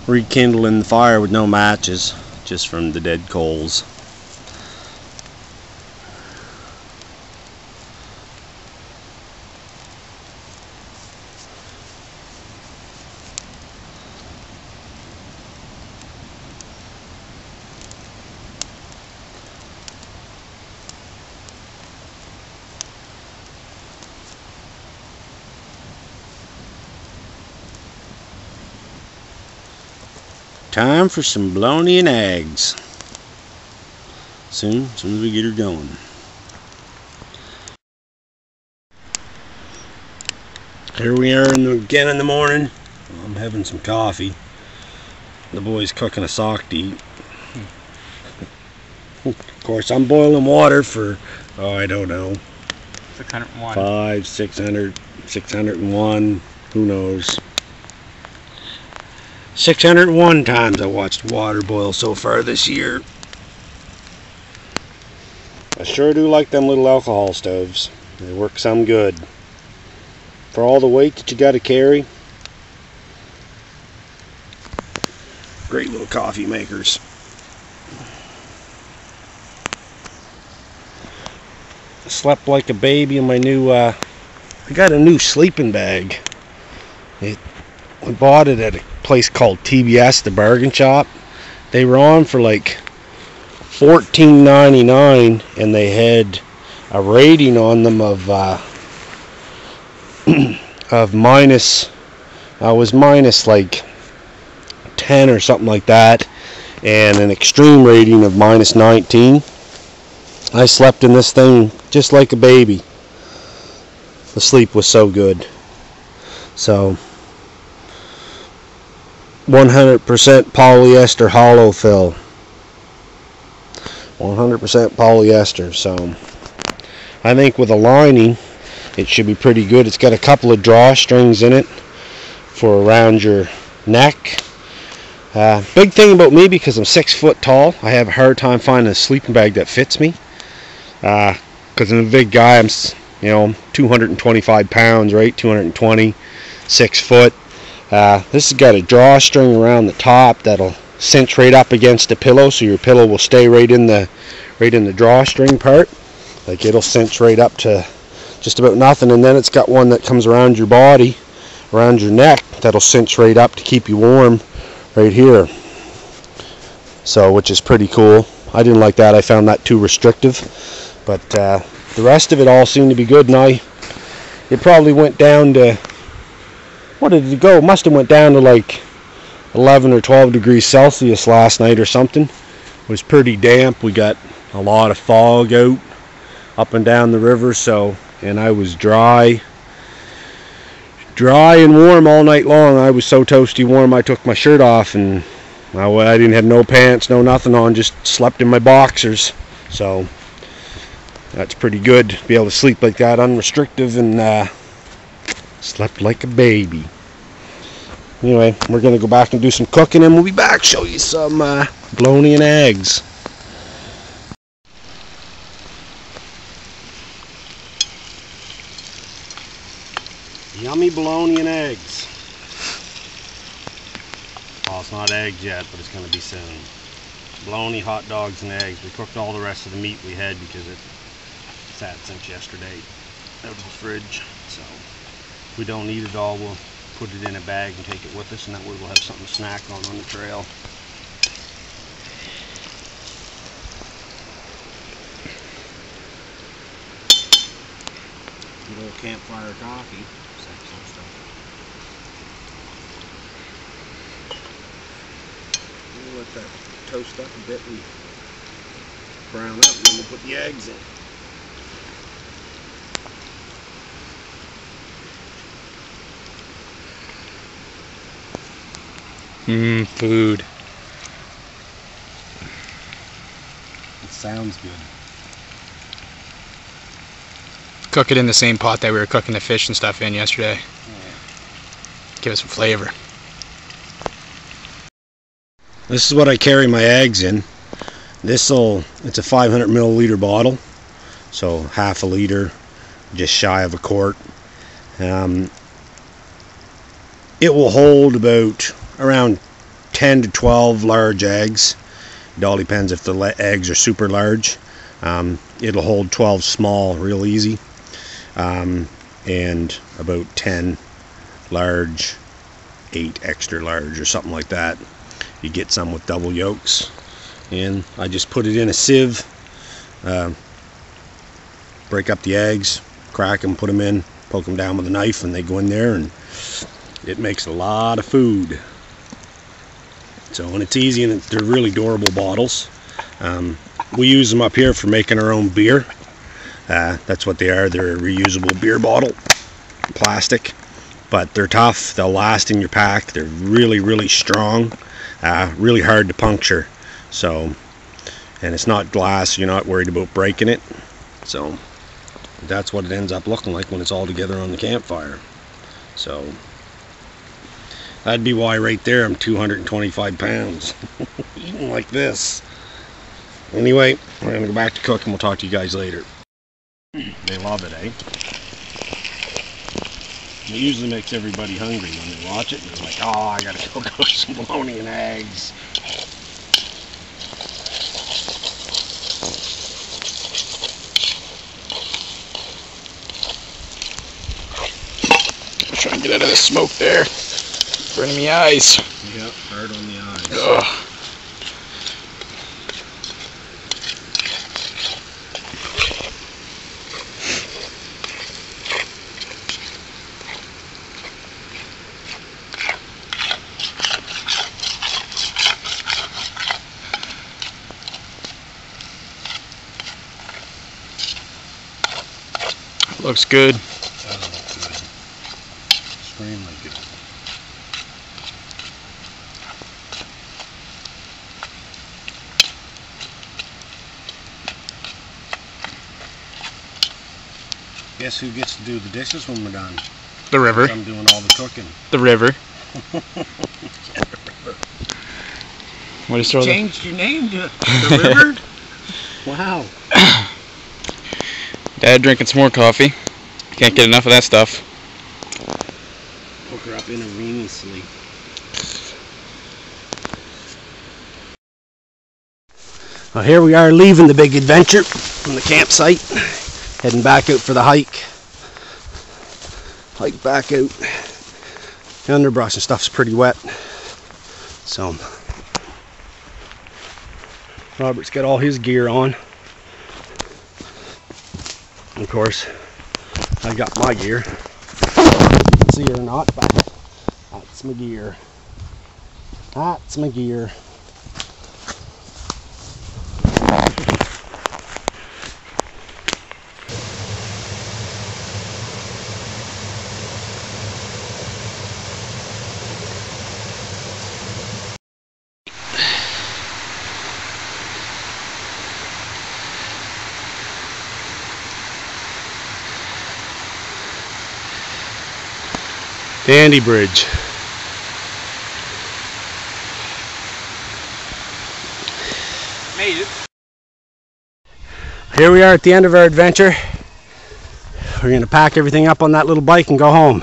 rekindling the fire with no matches, just from the dead coals. Time for some bologna and eggs. Soon as we get her going. Here we are again in the morning. I'm having some coffee. The boy's cooking a sock to eat. Of course, I'm boiling water for, oh, I don't know, 601. 500, 600, 601, who knows. 601 times I watched water boil so far this year. I sure do like them little alcohol stoves. They work some good. For all the weight that you got to carry. Great little coffee makers. I slept like a baby in my new, I got a new sleeping bag. We bought it at a place called TBS, the bargain shop. They were on for like $14.99, and they had a rating on them of minus, was minus like 10 or something like that, and an extreme rating of minus 19. I slept in this thing just like a baby. The sleep was so good. So 100% polyester hollow fill. 100% polyester. So I think with a lining it should be pretty good. It's got a couple of drawstrings in it for around your neck. Big thing about me, because I'm 6 foot tall, I have a hard time finding a sleeping bag that fits me. Because I'm a big guy, I'm 225 pounds, right? 220, 6 foot. This has got a drawstring around the top that'll cinch right up against the pillow, so your pillow will stay right in the drawstring part. Like, it'll cinch right up to just about nothing. And then it's got one that comes around your body, around your neck, that'll cinch right up to keep you warm right here. So, which is pretty cool. I didn't like that. I found that too restrictive. But the rest of it all seemed to be good. And it probably went down to, what did it go? It must have went down to like 11 or 12 degrees Celsius last night or something. It was pretty damp. We got a lot of fog out up and down the river, and I was dry and warm all night long. I was so toasty warm I took my shirt off, and I didn't have no pants, no nothing on, just slept in my boxers. So that's pretty good to be able to sleep like that, unrestricted, and slept like a baby. Anyway, we're going to go back and do some cooking, and we'll be back, show you some bologna and eggs. Yummy bologna and eggs. Well, it's not eggs yet, but it's going to be soon. Bologna, hot dogs, and eggs. We cooked all the rest of the meat we had because it sat since yesterday out of the fridge. So if we don't eat it all, we'll put it in a bag and take it with us, and that way we'll have something to snack on the trail. Good old campfire coffee. We'll let that toast up a bit and brown up, and then we'll put the eggs in. Food. It sounds good. Cook it in the same pot that we were cooking the fish and stuff in yesterday. Yeah. Give it some flavor. This is what I carry my eggs in. It's a 500 milliliter bottle, so half a liter, just shy of a quart. It will hold about around 10 to 12 large eggs. It all depends if the eggs are super large. It'll hold 12 small real easy, and about 10 large, 8 extra large or something like that. You get some with double yolks, and I just put it in a sieve, break up the eggs, crack them, put them in, poke them down with a knife, and they go in there, and it makes a lot of food. So, and it's easy, and they're really durable bottles. We use them up here for making our own beer. That's what they are. They're a reusable beer bottle, plastic, but they're tough. They'll last in your pack. They're really, really strong, really hard to puncture. So, and it's not glass. You're not worried about breaking it. So that's what it ends up looking like when it's all together on the campfire. So that'd be why right there I'm 225 pounds eating like this. Anyway, we're gonna go back to cook, and we'll talk to you guys later. They love it, eh? It usually makes everybody hungry when they watch it. They're like, oh, I gotta go cook some bologna and eggs. Try and get out of the smoke there. Burning me eyes. Yep, hard on the eyes. Ugh. Looks good. That looks good. Extremely good. Guess who gets to do the dishes when we're done? The river. I'm doing all the cooking. The river. What is Changed your name to the river? Wow. Dad drinking some more coffee. Can't get enough of that stuff. Hook her up intravenously. Well, here we are leaving the big adventure from the campsite, heading back out for the hike. Hike back out. The underbrush and stuff's pretty wet, so Robert's got all his gear on. And of course, I got my gear. You can see it or not, but that's my gear. That's my gear. Dandy Bridge. Made it. Here we are at the end of our adventure. We're going to pack everything up on that little bike and go home.